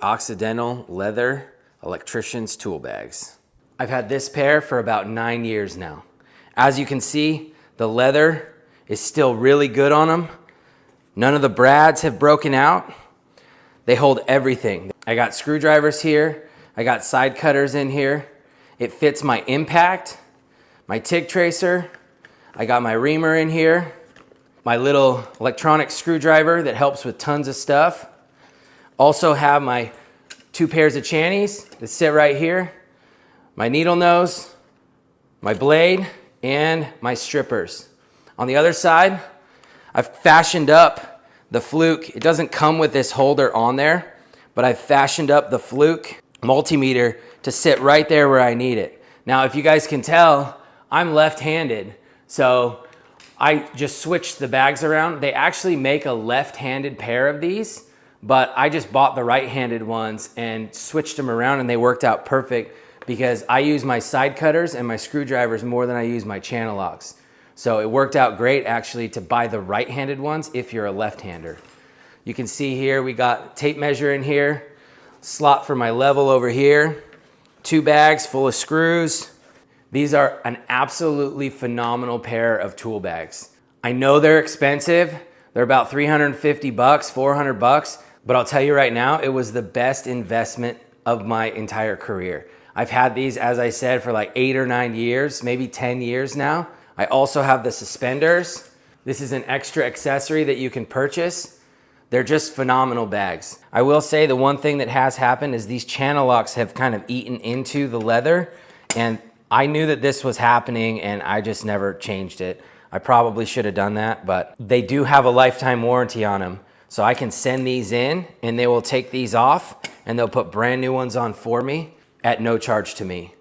Occidental leather electrician's tool bags. I've had this pair for about 9 years now. As you can see, the leather is still really good on them. None of the brads have broken out. They hold everything. I got screwdrivers here. I got side cutters in here. It fits my impact, my TIG tracer. I got my reamer in here. My little electronic screwdriver that helps with tons of stuff. Also have my 2 pairs of channies that sit right here. My needle nose, my blade, and my strippers. On the other side, I've fashioned up the fluke. It doesn't come with this holder on there, but I've fashioned up the fluke multimeter to sit right there where I need it. Now, if you guys can tell, I'm left-handed, so I just switched the bags around. They actually make a left-handed pair of these, but I just bought the right-handed ones and switched them around, and they worked out perfect because I use my side cutters and my screwdrivers more than I use my channel locks. So it worked out great actually to buy the right-handed ones if you're a left-hander. You can see here we got tape measure in here, slot for my level over here, 2 bags full of screws. These are an absolutely phenomenal pair of tool bags. I know they're expensive. They're about 350 bucks, 400 bucks, but I'll tell you right now, it was the best investment of my entire career. I've had these, as I said, for like 8 or 9 years, maybe 10 years now. I also have the suspenders. This is an extra accessory that you can purchase. They're just phenomenal bags. I will say the one thing that has happened is these channel locks have kind of eaten into the leather, and I knew that this was happening and I just never changed it. I probably should have done that, but they do have a lifetime warranty on them. So I can send these in and they will take these off and they'll put brand new ones on for me at no charge to me.